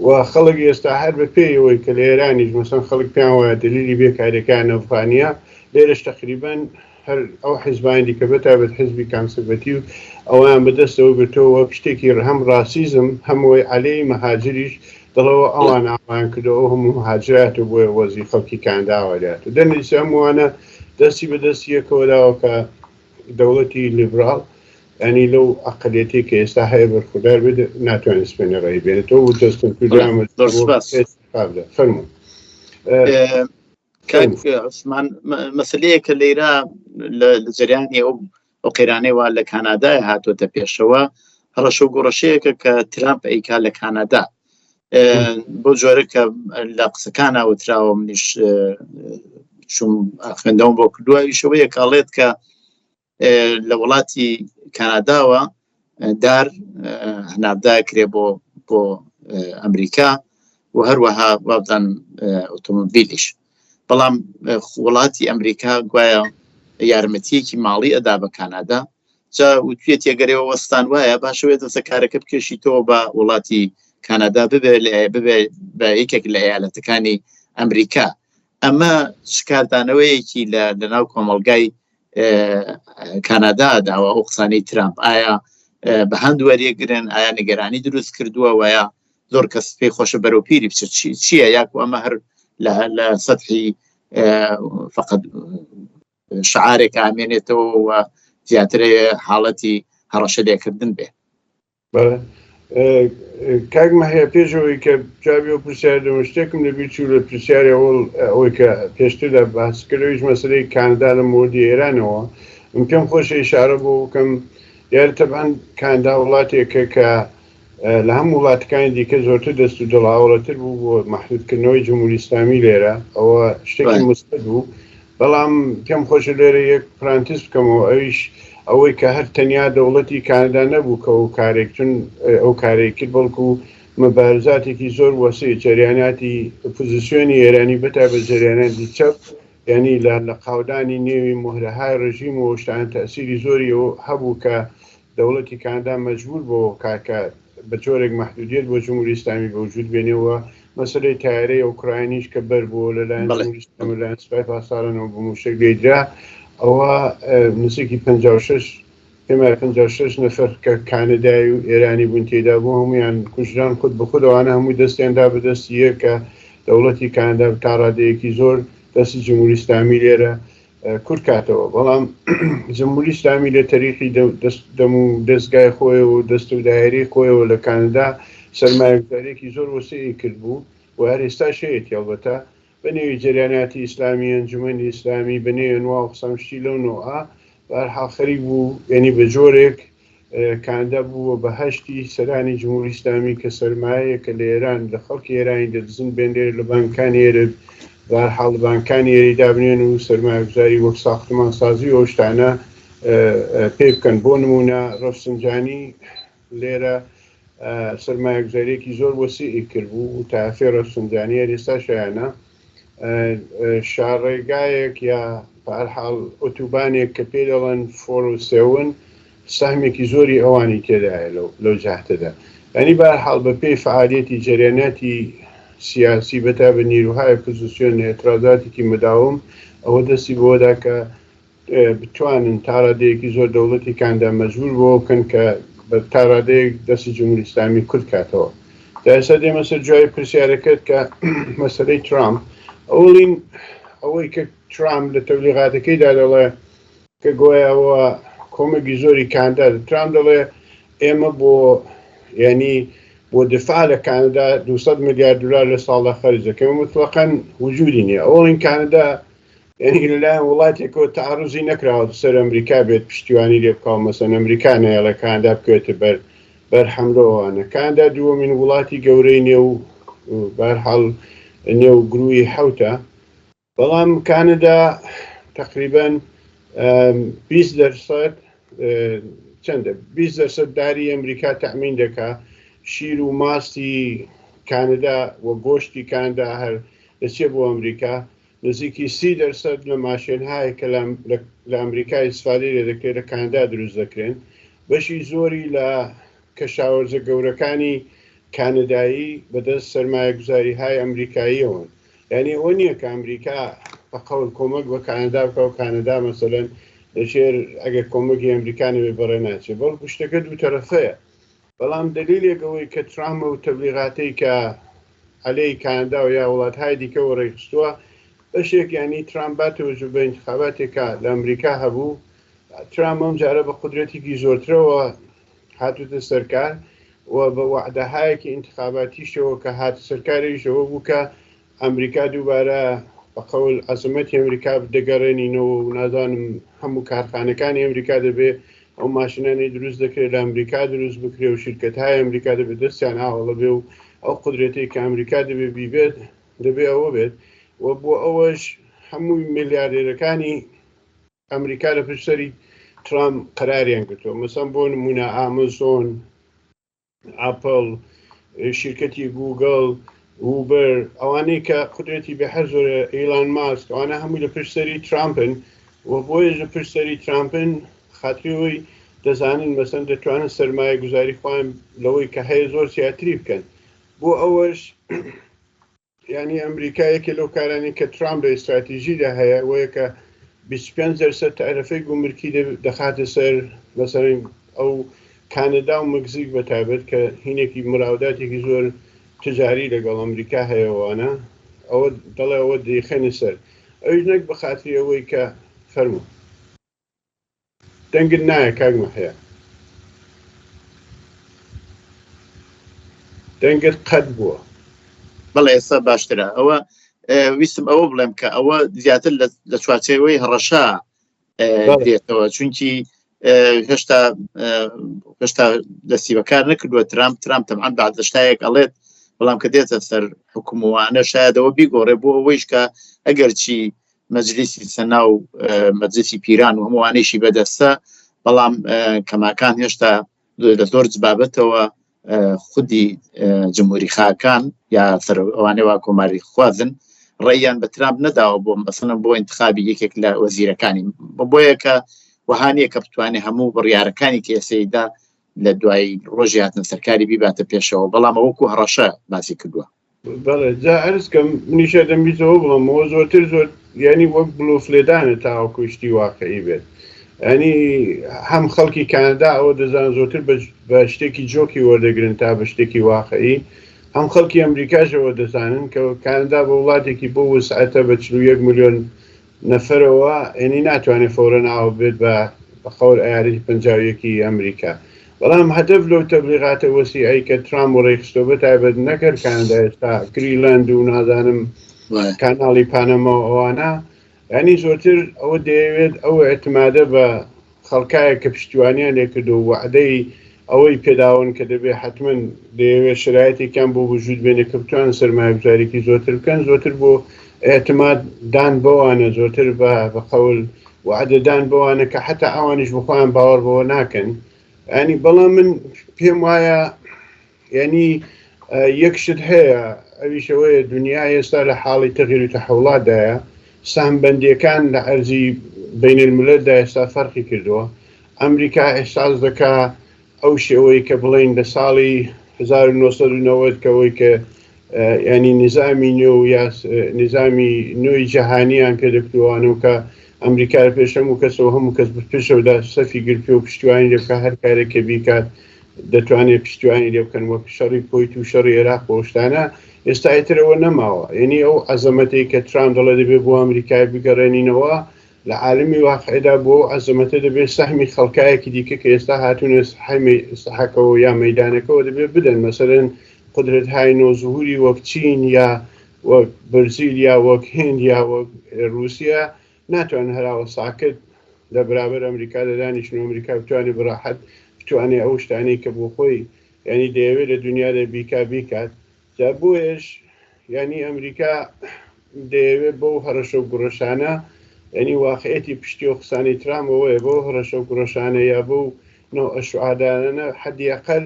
و خەڵک ئێستا هەر بە پێیەوەی کە لە ئێرانیش مەسەڵەن خەڵک پێیان وایە دلیلی بێکاریەکان ئەفغانیا لێرەش تقریبا هەر ئەو حیزبانی کە بەتایبەت حیزبی کانسەرڤەتیڤ ئەویان بەدەستەوە بێتەوە شتێکی هەم ڕاسیزم هەمووی عەلەی مەهاجریش دڵەوە ئەوان ئاوان کردەوە ئەو هەموو مەهاجرات و بۆیە وەزی خەڵکی کانەداوەدات و دەرنەتیجە هەمووانە دەستی بەدەستی یەکەوەداوە کە دەوڵەتی لیبرال ینی لەو ئەقلیەتی کە ئێستا هەیە بەرخوردار بێت ناتوانێت سپێنە ڕێی بێنێتەوە و دەستن فەرموو. عوسمان مەسلەیە کە لێرە لە جریانی ئەو قەیرانەی وا لە کانادای هاتوۆتە پێشەوە هەڕەشە و گۆڕەشەیەکە کە ترامپ ئەیکا لە کانادا بۆ جۆرە کە لە قسەکانە وتراوە منیش چون خوێندەوە بۆ کردووە ئیشەوەیە کاڵێت کە لە وڵاتی کاناداوە دار هەناردای کرێ بۆ ئەمریکا و هەروەها وابدان ئۆتۆمۆبیلیش. بەڵام وڵاتی ئەمریکا گوایە یارمەتیەکی ماڵی ئەدا بە کانادا جا وتوێت یەگەرەوە وەستان وایە باشەوێت دەسە کارەکە بکێشیتەوە بە وڵاتی کانادا ببێ بە یەکێک لە ئەیالەتەکانی ئەمریکا. ئەمە شکاردانەوەیەکی لە ناو کۆمەڵگای کاناداداوە ئەو قسانەی ترامپ ئایا بە هەند وەریەگرن ئایا نیگەرانی دروست کردووە وایە زۆر کەس پێی خۆشە بەرەو پیری بچێت چییە یاکو ئەمە هەر لە سەطحی فقط شعارێک ئامێنێتەوە و زیاتر حاڵەتی هەڕەشە لێکردن بێ. کاکمە هەیە پێشەوەی کە جوابی و پرسیار دەم شتێکم لەبیر چوو لە پرسیاری ئەوەی کە پێشتردا باسکردەوەیش مەسەلەی کانادا لە مۆردی ئێرانەوە من پێم خۆشە ئیشارە بۆ بکەم یاری تەبعاً کانادا وڵاتێکە کە لە هەموو وڵاتەکانی دیکە زۆرتر دەست و دڵاوەڵەتر بوو بۆ مەحدودکردنەوەی جمهوری ئیسلامی لێرە ئەوە شتێکی مستەد بوو. بەڵام پێم خۆشە لێرە یەک پرانتیس بکەمەوە ئەوەی کە هەر تەنیا دەوڵەتی کانادا نەبوو کە ئەو کارێکتون ئەو کارێک کرد بەڵکو مەبارزاتێکی زۆر وەسەی جەریاناتی پۆزیسیۆنی ئێرانی بەتایبەت جەریاناتی چەپ ینی لە قاودانی نێوی مهرەهای ڕژیم و شتان تەسیری زۆری هەبوو کە دەوڵەتی کانادا مەجبور بۆ کاکە بە جۆرێک مەحدودیت بۆ جمهوری ئیسلامی بەوجود بێنێەوە مەسەلەی تایارەی ئوکراینیش کە بەر بۆ لەلایەن لایەن سوپای پاسدارانەوە بۆ موشک لێدرا ئەوە نزیکی 56 نەفەر کە کانەدای و ئێرانی بوون تێدا بوو هەمویان کوژران خود بە خودەوانە هەمووی دەستیاندا بەدەستی یە کە دەوڵەتی کانادا تا ڕادەیەکی زۆر دەستی جمهوری ئیسلامی لێرە کورت کاتەوە. بەڵام جمهوری ئیسلامی لە تەریخی دەم و دەستگای خۆی و دەست و دایرەی خۆیەوە لە کانادا سەرمایه‌گوزاریێکی زۆر وەسەی کرد بوو و هەر ئێستا شەیەتی ئەلبەتە بە نێوی جەریاناتی ئیسلامی ئەنجومەنی ئیسلامی بە نێوی نوا و قسەمشتی لەو نۆعە بەرحاڵ خەریک بوو ینی بە جۆرێک کاندا بووە بە هەشتی سەرانی جمهوری ئیسلامی کە سەرمایەیەکە لە ئێران لە خەڵکی ئێرانی دەدزن بێنێر لە بانکانی ئێرە بەرحاڵ بانکانی ئێری دابنێن و سەرمایه‌گوزاری وەک ساختمانسازی ئەو شتانە پێ بکەن. بۆ نمونە ڕەفسنجانی لێرە سەرمایه‌گوزاریەکی زۆر وەسیعی کردبوو و تافێ ڕەفسنجانی ئێستا شایانە شارڕێگایەک یا بەرحاڵ ئۆتوبانێک کە پێ دەڵێن 407 ساهمێکی زۆری ئەوانی تێدایە لەو جاهتەدا. ینی بەرحاڵ بە پێی فعالیەتی جەریاناتی سیاسی بەتا بە نیروهای ئۆپۆزیسیۆن ئێترازاتێکی مداوم ئەوە دەستی بۆدا کە بتوانن تاڕادەیەکی زۆر دەوڵەتی کاندا مەجبور بۆ بکەن کە بە تاڕادەیەک دەستی جمهوری ئیسلامی کورد کاتەوە. تا ئێستا دێمە سەر جوای پرسیارەکەت کە مەسەلەی ترامپ ئەوڵین ئەوەی کە ترامپ لە تەبلیغاتەکەیدا دەڵێ کە گۆیاەوە کۆمەکی زۆری کاندا ترامپ دەڵێ ئێمە بۆ ینی بۆ دفاع لە کاندا 200 میلیارد دلار لە ساڵدا خەرج دەکەن مطلقاً وجودی نییە. ئەوڵین کاندا ینی لەلایەن وڵاتێکەوە تعڕوزی نەکراوە سەر ئەمریکا بێت پشتیوانی لێ بکاو مەسەن ئەمریکا نەیە لە کاندا بکوێتە بەرحەملەوەوانە. کاندا دووەمین وڵاتی گەورەی نێو بەرحاڵ نێو گروی حوتە، بەڵام کاندا تقریباً 20% چەندە 20% داری ئەمریکا تەمین دەکا. شیر و ماستی کاندا و گۆشتی کاندا هەر دەچێت بۆ ئەمریکا. نزیکی 30% لە ماشێنهایە کە لە ئەمریکا ئیسفادەی لێ دەکرێت لە کاندا دروست دەکرێن. بەشی زۆری لە کەشاوەرزە گەورەکانی کانەدایی بەدەست سەرمایه‌گوزاریهای ئەمریکاییەوەن. یعنی ئەوە نییە کە ئەمریکا بەقەول کۆمەک بە کانەدا بکە و کانەدا مەسەلەن دەچێت ئەگەر کۆمەکی ئەمریکانە بێ بەڕێ ناچێت. بەڵکو شتەکە دوو تەرەفەیە. بەڵام دلیلێک ئەوەی کە ترامپ و تەبلیغاتەی کە عەلەی کاندا و یا وڵاتهای دیکەوە ڕێکخستووە بەشێک ینی ترامپ باتەوەجو بە ئینتخاباتێکە لە ئەمریکا هەبوو. ترامپ ئەم جارە بە قودرەتێکی زۆرترەوە هاتوتە سەرکار و بە وعدەهایەکی ئینتخاباتیشەوە کە هاتە سەرکاریشەوە بوو کە ئەمریکا دووبارە بەقەول عەزەمەتی ئەمریکا دەگەڕێنینەوە و نازانم هەموو کارخانەکانی ئەمریکا دەبێ ئەو ماشینانی دروست دەکرێت لە ئەمریکا دروست بکرێ و شیرکەتهای ئەمریکا دەبێت دەستیان ئاوەڵە بێ و ئەو قودرەتێک کە ئەمریکا دەبێ بیبێت دەبێ ئەوە بێت و بۆ ئەوەش هەمووی میلیاردێرەکانی ئەمریکا لە پشتسەری ترامپ قەراریان کردووە. مەسەڵەن بۆ نمونە ئامازۆن، ئاپڵ، شیرکەتی گوگڵ، ووبەر، ئەوانەی کە قودرەتی بە هەر زۆرە، ئیلان ماسک، ئەوانە هەمووی لە پشتسەری ترامپن و بۆیە لە پشتسەری ترامپن خاتریەوەی دەزانن مەسەن دەتوانن سەرمایە گوزاری خۆیان لەوەی کە هەیە زۆر زیاتری بکەن. بۆ ئەوەش ینی ئەمریکا یەکێ لەو کارانی کە ترامپ لە ئیستراتیژیدا هەیە وەیە کە 25% تەعرفەی گومرکی دەخاتە سەر مەسەڵەن ئەو کانەدا و مەکزیک بەتایبەت کە هینێکی مراوداتێکی زۆر تجاری لەگەڵ ئەمریکا هەیەوانە ئەوە دەڵێ ئەوە دەیخەنە سەر. ئەوش نەک بە خاتری ئەوەی کە فەرموو دەنگت نایە کاک هەیە دەنگت قەت بووە. بەڵێ ئێستا باشترە. ئەوە ویستم ئەوە بڵێم کە ئەوە زیاتر لە چوارچێوەی هەڕەشا دێتەوە چونکی هێشتا دەستی بەکار نەکردووە ترامپ تەمان بعد لە شتایەک ئەڵێت بەڵام کە دێتە سەر حکومەوانە شایەدەوە بیگۆڕێ بۆ ئەوەیش کە ئەگەر چی مەجلیسی سەنا و مەجلیسی پیران و هەمووانەیشی بەدەستە بەڵام کەماکان هێشتا لە زۆر جبابەتەوە خودی جمهوری خاکان یا ئەوانەی وا کۆماری خوازن ڕێیان بە ترامپ نەداوە بۆ مەسەڵەن بۆ انتخابی یەکێک لە وەزیرەکانی بۆیە کە وەهانەیە کە بتوانێت هەموو بڕیارەکانی کە ئێسەیدا لە دوای ڕۆژی هاتنە سەرکاری بیباتە پێشەوە بەڵام ئەوەکو هەڕەشە باسی کردووە. بەڵێ جا عەرزکەم منیشە دەمبیستەوە بڵێمەوە زۆرتر زۆر ینی وەک بلوفلێدانە تاوەکو شتی واقعی بێت. ینی هەم خەڵکی کانەدا ئەوە دەزان زۆرتر بە شتێکی جۆکی وەردەگرن تا بە شتێکی واقعی. هەم خەڵکی ئەمریکاشەوە دەزانن کە کانەدا بە وڵاتێکی بۆ وسعەتە بە 41 ملیۆن نەفەرەوە ینی ناتوانێت فۆرە ناوە بێت بە خەور ئایاری 51 ئەمریکا. بەڵام هەدەف لەو تەبلیغاتە وەسیعی کە ترامپ ڕێکخستۆ بەتایبەت نەکرد کانەدا ئێستا گریلەند و نازانم کاناڵی پانەما ئەوانە ینی زۆرتر ئەوە دەیەوێت ئەوە ئەتمادە بە خەڵکایە کە پشتیوانیان لێ کردو و وعدەی ئەوەی پێداون کە دەبێ حتمما دەیەوێت شرایەتێکیان بۆ وجود بێنێ کە بتوانن سەرمایه‌گوزاریی زۆرتر بکەن، زۆرتر بۆ اعتماد دان بەوانە، زۆرتر بە قەول وعدەدان بەوانە کە حتا ئەوانیش بخۆیان باوەڕ بەوە ناکەن. ینی بەڵام من پێم وایە ینی یەکشت هەیە، ئەویشەوەیە دنیا ئێستا لە حاڵی تەغییر و تەحوڵاتدایە، سامبەندیەکان لە ئەرزی بین المللدا ئێستا فەرقی کردووە. ئەمریکا ئێحساس دەکا ئەو شێوەی کە بڵین لە ساڵی 1990 کەوەی کە ینی نظامی نوێ و یا نظامی نوێی جەهانیان پێ دەکردوانە و کە ئەمریکا پێش هەموو کەسەوە هەموو کەس پێشەوەدا سەفی گرپی و پشتیوانی لێ بکە، هەر کارێکە بیکات دەتوانێت پشتیوانی لێ بکەن، وەک شەڕی کۆیت و شەڕی عێراق بۆ شتانە ئێستا ئێترەوە نەماوە. یعنی ئەو عەزەمەتەی کە ترامپ دەڵێ دەبێت بۆ ئەمریکای بگەڕێنینەوە لە عالمی واقعیدا بۆ عەزەمەتە دەبێت سەهمی خەڵکایەکی دیکە کە ئێستا هاتوونە سەحەکەوە یا مەیدانەکەەوە دەبێت بدەن. مەسەرەن قودرەت‌های نۆزوهوری وەک چین یا وەک بەرزیل یا وەک هێند یا وەک رووسیا ناتوانن هەراوە ساکت لە بەرابەر ئەمریکا دەدانیشن و ئەمریکا بتوانێت بڕاحەت بتوانێت ئەو شتانەی کە بۆ خۆی ینی دەیەوێت لە دنیادا بیکات. جا بۆیش ینی ئەمریکا دەیەوێت بەو هەڕەشە و گوڕەشانە ینی واقعەتی پشتی و قسانی ترامەوەیە بۆ هەڕەشە و گوڕەشانە یا بۆ نەوە ئەشعادانە حەدیەقەل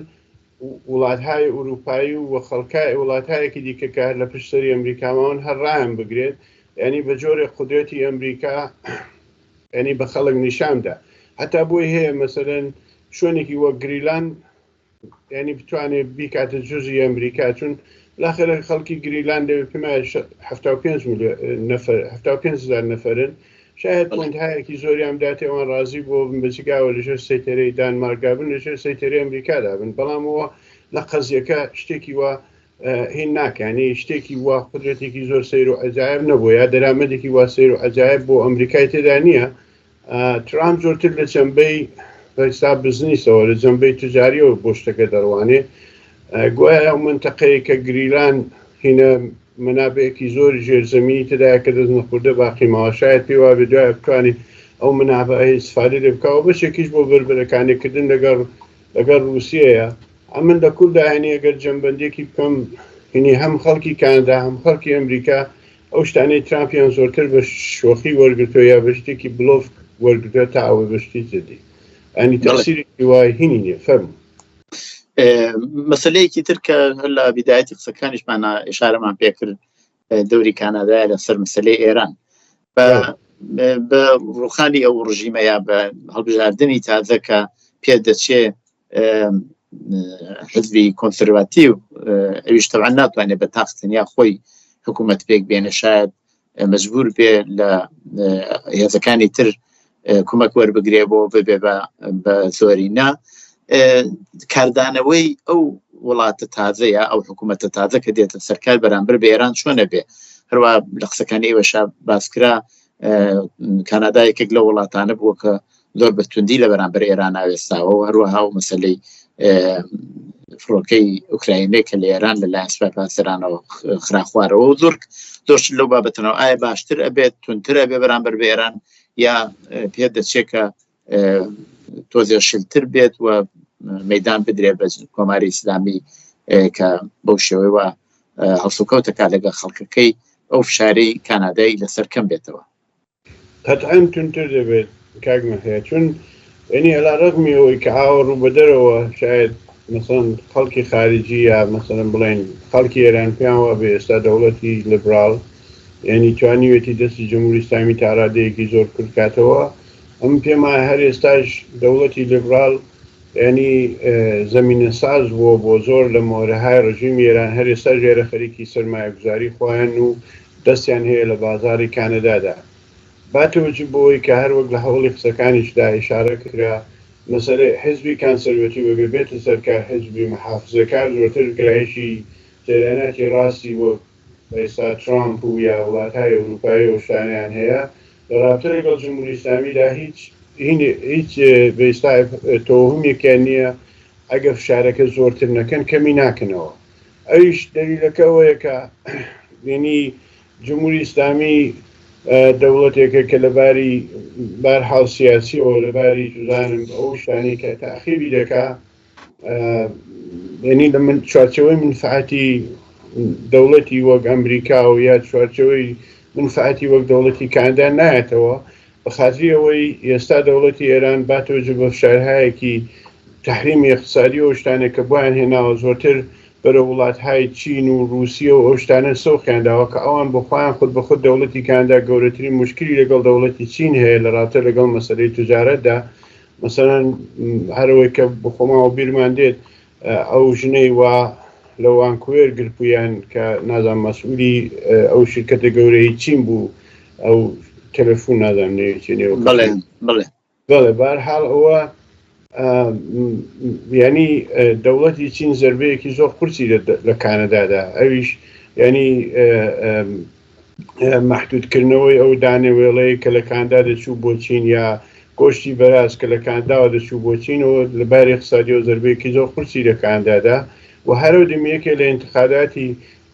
وڵاتهای ئوروپایی و خەڵکای وڵاتایەکی دیکە کە لە پشتەری ئەمریکاماون هەرڕایان بگرێت، ینی بە جۆرێ قودرەتی ئەمریکا ینی بە خەڵک نیشاندا. هەتا بۆی هەیە مەسەرەن شوێنێکی وەک گریلاند ینی بتوانێت بیکاتە جزئی ئەمریکا، چون لاخرە خەڵکی گریلاند پێمە 75,000 نەفەرن، شاید پۆینتهایەکی زۆریان داتێ ئەوان ڕازی بۆ بچگاوە لەژێر سەیتەرەی دانمارکابن لەژێر سەیتەرەی ئەمریکادا بن، بەڵامەوە لە قەزیەکە شتێکی وە هین ناکانی، شتێکی وا قدرەتێکی زۆر سیر و عەجایب نەبووە یا دەرامەدێکی وا سیر و عەجایب بۆ ئەمریکای تێدا نییە. ترامپ زۆرتر لە جەنبەی ئێستا بزنیسەوە لە جەنبەی تجاریەوە بۆ شتەکە دەڕوانێ. گوایە ئەو منتەقەیە کە گریلاند هینە منابەیەکی زۆری ژێرزەمینی تدایە کە دەست نەخوردە باقی ماوە، شاید پێی وا بێ دوایە بتوانێت ئەو منابەی استفادە لێ بکەوە بەشێکیش بۆ بربەرەکانێکردن لەگەڵ رووسیەیە. ئەمن لە کووردا هەنی ئەگەر جەمبەندێکی بکەم هینی هەم خەڵکی کانادا هەم خەڵکی ئەمریکا ئەو شتانەی ترامپیان زۆرتر بە شۆخی وەرگرتووە یا بە شتێکی بلۆف وەرگرتووە تا ئەوە بە شتی جدی ئەنی تەسیری وای هینی نییە. فەرموو. مەسەلەیەکی تر کە لە بیدایەتی قسەکانیشمانە ئشارەمان پێکرد دەوری کانادایە لەسەر مەسەلەی ئێران بە ڕوخانی ئەو ڕژیمە یا بە هەڵبژاردننی تازە کە پێ دەچێ حزبی کۆنسەرواتیو ئەویش تەبعاً ناتوانێت بە تاقتنیا خۆی حکوومەت پێک بێنە، شاید مەجبور بێ لە هێزەکانی تر کۆمەک وەربگرێ بۆ ببێ بە زۆرینە کاردانەوەی ئەو وڵاتە تازەیە ئەو حکوومەتە تازە کە دێتە سەرکار بەرامبەر بە ئێران چۆنە بێ. هەروە لە قسەکانی ئێوەشا باسکرا کانادا یەکێک لە وڵاتانە بووە کە زۆر بەتوندی لە بەرامبەر ئێران ئاوێستاوە و هەروەها و مەسەلەی فڕۆکەی ئوکراینەی کە لە ئێران لەلایەن سوپای پاسەرانەوە خراخوارەوە و زۆر لەو بابەتەوە ئایا باشتر ئەبێت تونتر ئەبێ بەرامبەر بە ئێران یا پێ دەچێت کە تۆزێ شلتر بێت و مەدان بدرێ بە کۆماری ئیسلامی کە بەو شێوەیەوە هەڵسوکەوتەکە لەگە خەڵکەکەی ئەو فشارەی کانادایی لەسەر کەم بێتەوە؟ قەتعەن تونتر دەبێت کاگمە هەیە، چون ینی ئەلا ڕەغمی ئەوەی کە ئاوە ڕوو بەدەرەوە شاید مەسەڵەن خەڵکی خارجی یا مەسەڵەن بڵێن خەڵکی ئێران پێیان وا بێ ئێستا دەوڵەتی لیبرال ینی توانیوێتی دەستی جمهوری ئیسلامی تا ڕادەیەکی زۆر کردکاتەوە. ئەم پێما هەر ئێستاش دەوڵەتی لیبرال ینی زەمینە ساز بووە بۆ زۆر لە مۆرەهای ڕژیمی ئێران، هەر ئێستا ژێرە خەریکی سەرمایەگوزاری خۆیان و دەستیان هەیە لە بازاری کانەدادا. باتەوەجی بۆی کە هەر وەک لە هەوڵی قسەکانیشدا ئیشارە کرا مەسەلەی حزبی کانسەروەتیڤ وەگە بێتە سەرکار حزبی محافزەکار زۆرتر گرایشی جریاناتی ڕاستی وەک ئێستا ترامپ و یا وڵاتهای ئەوروپایی و شتانیان هەیە لە رابطە لەگەڵ جمهوری ئیسلامیدا هیچ بەئێستا تۆهمێکیان نییە ئەگە فشارەکە زۆرتر نەکەن کەمی ناکەنەوە. ئەویش دەلیلەکە ئەوەیە کە ینی جمهوری ئیسلامی دەوڵەتێکە کە لەباری بەرحاڵ سیاسی و لەباری جوزانم ئەو شتانی کە تاخیری دەکا یعنی لە من چوارچەوەی منفعەتی دەوڵەتی وەک ئەمریکا و یا چوارچەوەی منفعەتی وەک دەوڵەتی کانادا نایەتەوە بە خاطری ئەوەی ئێستا دەوڵەتی ئێران باتەوەجە بە فشارهایەکی تحریمی اقتصادی و شتانێک کە بۆیان هێناوە زۆرتر بەرە وڵاتهای چین و رووسیا و ئەو شتانە سەوخیانداوە کە ئەوان بخۆیان خود بە خود دەوڵەتی کانادا گەورەترین مشکلی لەگەڵ دەوڵەتی چین هەیە لە ڕابطە لەگەڵ مەسەلەی تجارەتدا مەسەلەن هەرەوەی کە بخۆمەوە بیرمان دێت ئەو ژنەی وا لە وانکوێر گرتویان کە نازان مەسئولی ئەو شرکەتە گەورەی چین بوو ئەو تەلەفۆن نازانم نێوچێنێەوە بەڵێ بەهەرحاڵ ئەوە ینی دەوڵەتی چین زەربەیەکی زۆر قورسی لە کانەدادا ئەویش ینی مەحدودکردنەوەی ئەو دانەوێڵەیە کە لە کانادا دەچوو بۆ چین یا گۆشتی بەراز کە لە کاناداوە دەچوو بۆ چینەوە لەباری اقتصادی و زەربەیەکی زۆر قورسی لە کانادادا و هەرو دەمەیەکێ لە انتخاباتی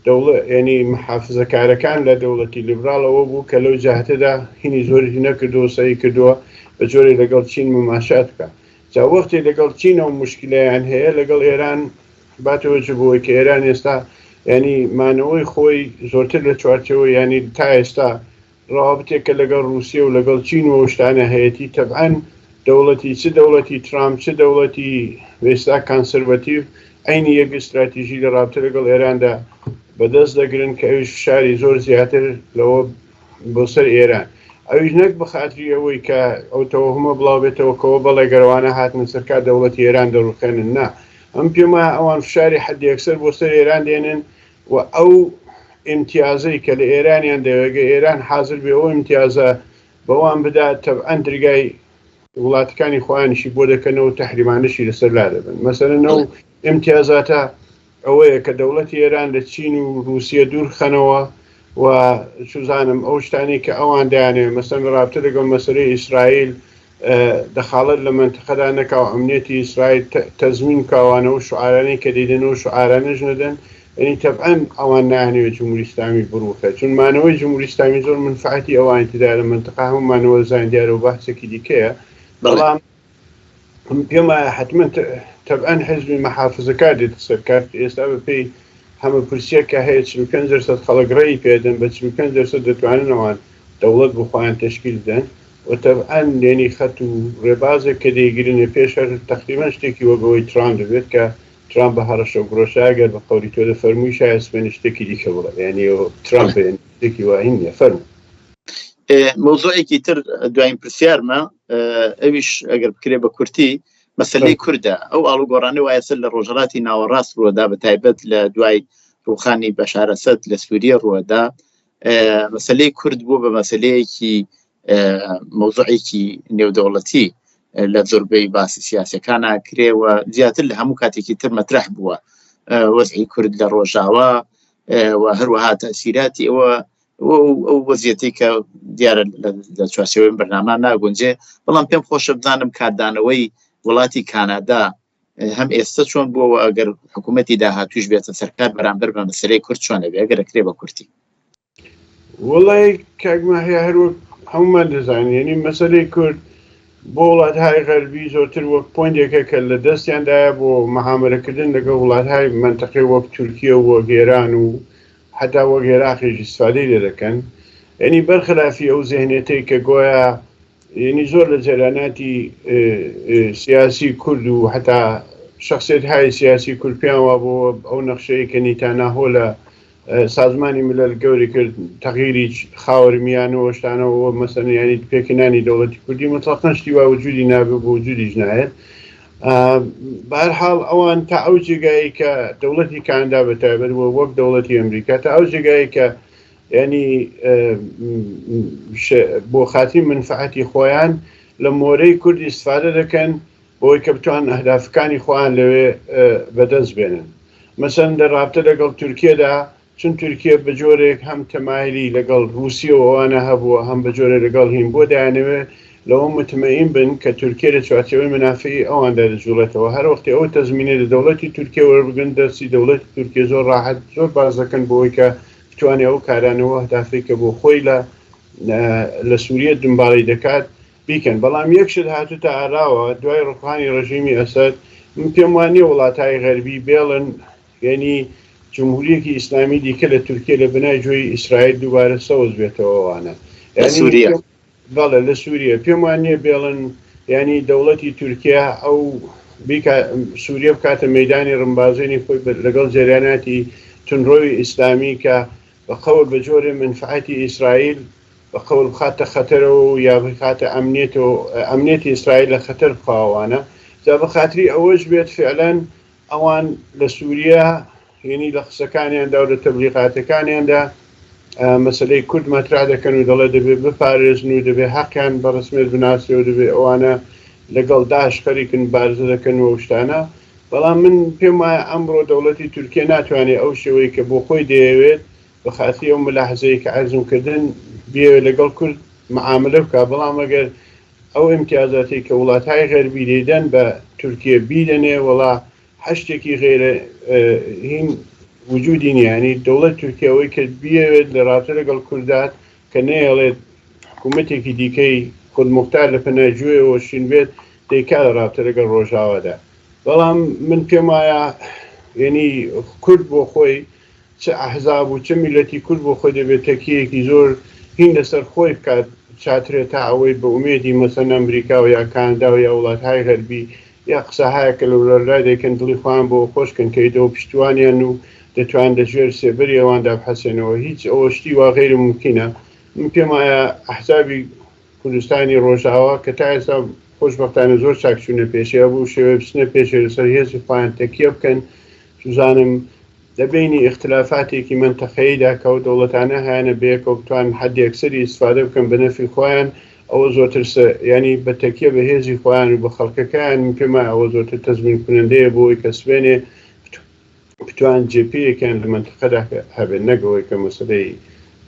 دەوڵەت ینی محافزەکارەکان لە دەوڵەتی لیبرالەوە بوو کە لەو جاهتەدا هینی زۆری نەکردووە سەی کردووە بە جۆری لەگەڵ چین مماشات بکە جا وەختی لەگەڵ چینەوە مشکلەیان هەیە لەگەڵ ئێران باتەوەجە بۆی کە ئێران ئێستا ینی مانەوەی خۆی زۆرتر لە چوارچەوە ینی تا ئێستا ڕابطێکە لەگەڵ رووسیا و لەگەڵ چین و شتانە هەیەی تەبعەن دەوڵەتی چ دەوڵەتی ترامپ چ دەوڵەتی ئێستا کانسەروەتیڤ عینی یەک استراتیژی لە ڕابطە لەگەڵ ئێراندا بەدەست دەگرن کە ئەویش شاری زۆر زیاتر لەوە بۆ سەر ئێران ئەویش نەک بە خاتری ئەوەی کە ئەو تەوهمە بڵاو بێتەوە کەەوە بەڵێ گەڕوانە هاتن سەرکار دەوڵەتی ئێران دەڕوخێنن نا ئەم پێما ئەوان فشاری حەدی یەکسەر بۆ سەر ئێران دێنن و ئەو امتیازەی کە لە ئێرانیان دەوێگە ئێران حاضر بێ ئەو امتیازە بەوان بدات تەبعەن دەرگای وڵاتەکانی خۆیانیشی بۆ دەکەنەوە تەحریمانشی لەسەر لا دەبن مەسەلەن ئەو امتیازاتە ئەوەیە کە دەوڵەتی ئێران لە چین و رووسیا دوور خەنەوە و سوزانم ئەو شتانی کە ئەوان دایانێ مەسەن ڕابطە لەگەڵ مەسەلەی ئیسرائیل دەخاڵەت لە منتەقەدا نەکاو ئەمنیەتی ئیسرائیل تەزمین کاوانە و شعارانەی کە دەیدەنەوە شعارانەش نەدەن ینی تەبعەن ئەوان نانەوێت جمهوری ئیسلامی بڕوخێت چون مانەوەی جمهوری ئیسلامی زۆر منفعەتی ئەوان تدا لە منتەقە هەمومانەوە زانیارە و بەحسێکی دیکەیە بەڵام پێما حتمما تەبعەن حزبی محافزەکار دێتە سەرکار ئێستا بەپێی هەمە پرسیەکە هەیە 45% خەڵک ڕێی پێدەن بە 45% دەتوانن ئەوان دەوڵەت بخۆیان تشکیل دەن و تەبعەن لێنی خەت و ڕێبازێک کە دەیگرنە پێشەر تەقریبەن شتێکی وەگەوەی ترامپ دەبێت کە ترامپ بە هەڕەشە و گرۆشە ئەگەر بە قەولی تۆ دەفەرمووی شایە سبێنە شتێکی دیکە بڵێ یعنی ترامپ شتێکی وای نییە فەرموو مۆزوعێکی تر دوایین پرسیارمە ئەویش ئەگەر بکرێ بە کورتی مەسەلەی کوردە ئەو ئاڵوگۆڕانە وایە سەر لە ڕۆژهەڵاتی ناوەڕاست ڕووەدا بە تایبەت لە دوای ڕووخانی بەشار ئەسەد لە سووریە ڕووەدا مەسەلەی کورد بوو بە مەسەلەیەکی مۆزوعێکی نێودەوڵەتی لە زۆربەی باسی سیاسەکانە کرێوە زیاتر لە هەموو کاتێکی تر مەترح بووە وەزعی کورد لە ڕۆژاوا و هەروەها تەسیراتی ئەوە ئەو وەزیەتی کە دیارە لە چوارچێوەی بەرنامە ناگونجێ بەڵام پێم خۆشە بزانم کاردانەوەی وڵاتی کانادا هەم ئێستا چۆن بووەوە ئەگەر حکوومەتی داهاتووش بێتە سەرکار بەرامبەر بە مەسەلەی کورد چۆنە بێ ئەگەر ئەکرێ بە کورتی وڵی کاکمە هەیە هەروەک هەمومان دەزانین یعنی مەسەلەی کورد بۆ وڵاتهای غەربی زۆرتر وەک پۆینتێکە کە لە دەستیاندایە بۆ مەحاملەکردن لەگەڵ وڵاتهای منتەقەی وەک تورکیە و وەک ئێران و حتا وەک عێراقیش استفادەی لێ دەکەن یعنی بەرخلافی ئەو زێنێتەی کە گۆیا یعنی زۆر لە جەراناتی سیاسی کورد و حتا شخصیت‌های سیاسی کورد پیان وا بۆ ئەو نەخشەیە کە نیتانیاهۆ لە سازمانی ملل گەوری کرد تەغییری خاوەرمیانەوە شتانەوە مەسەن ینی پێکەنانی دەوڵەتی کوردی مطلقاً شتی وا وجودی نابێ بۆ وجودیش نایەت بەهەرحاڵ ئەوان تا ئەو جێگایی کە دەوڵەتی کانادا بەتایبەت بووە وەک دەوڵەتی ئەمریکا تا ئەو جێگایی کە ینی بۆ خاتی منفعەتی خۆیان لە مۆرەی کوردی استفادە دەکەن بۆی کە بتوان ئەهدافەکانی خۆیان لەوێ بەدەست بێنن مەسەن لە ڕابطە لەگەڵ تورکیەدا چون تورکیە بە جۆرێک هەم تەمایلی لەگەڵ رووسیا و ئەوانە هەبووە هەم بە جۆرە لەگەڵ هین بۆ دایانەوێت لەوە متمەئین بن کە تورکیە لە چوارچێوەی منافعی ئەواندا دەجوڵێتەوە هەر وەختی ئەو تەزمینێ لە دەوڵەتی تورکیە وەربگرن دەستی دەوڵەتی تورکیە زۆر ڕاحەت زۆر باز دەکەن بۆی کە بتوانێت ئەو کارانەوە هەدافی کە بۆ خۆی لە سووریە دنباڵی دەکات بیکەن. بەڵام یەکشت هاتوتە ئاراوە دوای ڕوخانی ڕژیمی ئەسەد من پێم وانییە وڵاتای غەربی بێڵن یعنی جمهوریەکی ئیسلامی دیکە لە تورکیا لە بنای جۆی ئیسرائیل دووبارە سەوز بێتەوەوانە بەڵێ لە سووریە پێم وانییە بێڵن ینی دەوڵەتی تورکیا ئەو سووریە بکاتە مەیدانی ڕمبازێنی خۆی لەگەڵ جریاناتی تونڕۆی ئیسلامی کە بە قەول بە جۆرە منفعەتی ئیسرائیل بە قەول بخاتە خەتەرەوە و یا بخاتە ئەمنێتی ئیسرائیل لە خەتەر بخواوانە جا بە خاتری ئەوەش بێت فعلەن ئەوان لە سووریە یعنی لە قسەکانیاندا و لە تەبلیغاتەکانیاندا مەسەلەی کورد مەترا دەکەن و دەڵێ دەبێت بپارێزن و دەبێت حەقیان بە ڕسمێت بناسی و دەبێت ئەوانە لەگەڵ داعش خەریکن بارزە دەکەن و شتانە. بەڵام من پێم وایە ئەمڕۆ دەوڵەتی تورکیا ناتوانێت ئەو شێوەی کە بۆ خۆی دەیەوێت بە خاتی ئەو ملاحزەیە کە عەرزم کردن بێوێت لەگەڵ کورد معاملە بکە. بەڵام ئەگەر ئەو ئیمتیازاتی کە وڵاتهای غەربی دەیدەن بە تورکیا بیدەنێ وڵا هەشتێکی غێرە هین وجودی نیە. ینی دەوڵەت تورکیاوەی کە بیەوێت لە ڕابطە لەگەڵ کوردات کە نەیەڵێت حکوومەتێکی دیکەی خودموختار لە پەناهجوویەوە شین بێت دەیکات لە ڕابطە لەگەڵ ڕۆژاوادا. بەڵام من پێم وایە ینی کورد بۆ خۆی چه ئەحزاب و چه میلەتی کورد بۆ خۆی دەبێت تەکیەکی زۆر هین لەسەر خۆی بکات چاترێت تا ئەوەی بە ئومێدی مەسەن ئەمریکا و یا کانادا و یا وڵاتهای غەربی یا قسە هەیە کە لە وەرلای دەکەن دڵی خۆیان بۆ خۆشکن کە ئیدەوە پشتوانیان و دەتوان لەژێر سێبەری ئەواندا بحەسێنەوە. هیچ ئەوە شتی وا غەیر ممکنە. من پێم وایە ئەحزابی کوردستانی ڕۆژاوا کە تا ئێستا خۆشبەختانە زۆر چاکچوونە پێشەیە بوو شێوە بچنە پێشێ لەسەر هێزی خۆیان تەکیە بکەن. سوزانم لەبینی اختلافاتێکی منتەقەییدا کە ئەو دەوڵەتانە هەیەنە بەیەکەوە بتوان حەدی ئەکسەری ئیستفادە بکەن بە نەفی خۆیان ئەوە زۆرتر ینی بە تەکیە بە هێزی خۆیان و بە خەڵکەکان من پێم وایە ئەوە زۆرتر تەزمین کنندەیە بۆ ئەوەی کە سبێنێ بتوان جێپەیەکیان لە منتەقەدا هەبێت نەگەوەی کە مەسەلەی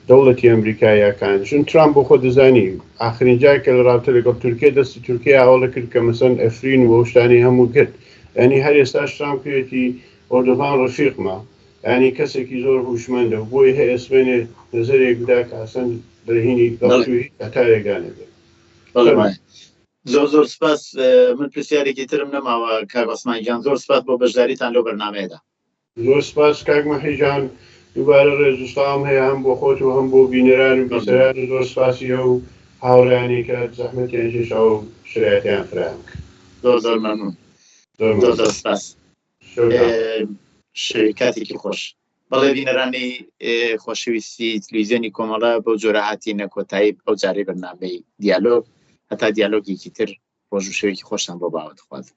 دەوڵەتی ئەمریکایەکان. چون ترامپ بۆ خۆ دەزانی ئاخرین جار کە لە ڕابطە لەگەڵ تورکیا دەستی تورکیا هەوڵە کرد کە مەسەن ئەفرین و شتانی هەموو کرد. ینی هەر ئێستاش ترامپ پێوێتی ئۆردۆغان ڕەفیقمە ینی کەسێکی زۆر هوشمەندە و بۆی هەیە سبێنێ نەزەرێک بدا کە ئەسەن دەرهینی گەڵتوی هەتارێکانە بێت. زۆر سپاس. من پرسیارێکی ترم نەماوە کاک عوسمان گیان. زۆر سپاس بۆ بەشداریتان لەو بەرنامەیەدا. زۆر سپاس کاک مەحیجان. دووبارە ڕێز و سڵام هەیە هەم بۆ خۆت و هەم بۆ بینەران و بیسەران و زۆر سپاسی ئەو هاوڕێیانی کە زەحمەتیان کێشا و شرایەتیان فراهم کرد. زۆر مەمنون. زۆر سپاس. کاتێکی خۆش. بەڵێ بینەرانی خۆشەویستی تەلەڤیزیۆنی کۆمەڵە بەو جۆرە هاتینە کۆتایی ئەو جارەی بەرنامەی دیالۆگ. هەتا دیالۆگێکی تر ڕۆژ و شەوێکی خۆشتان بۆ باوە دەخوازم.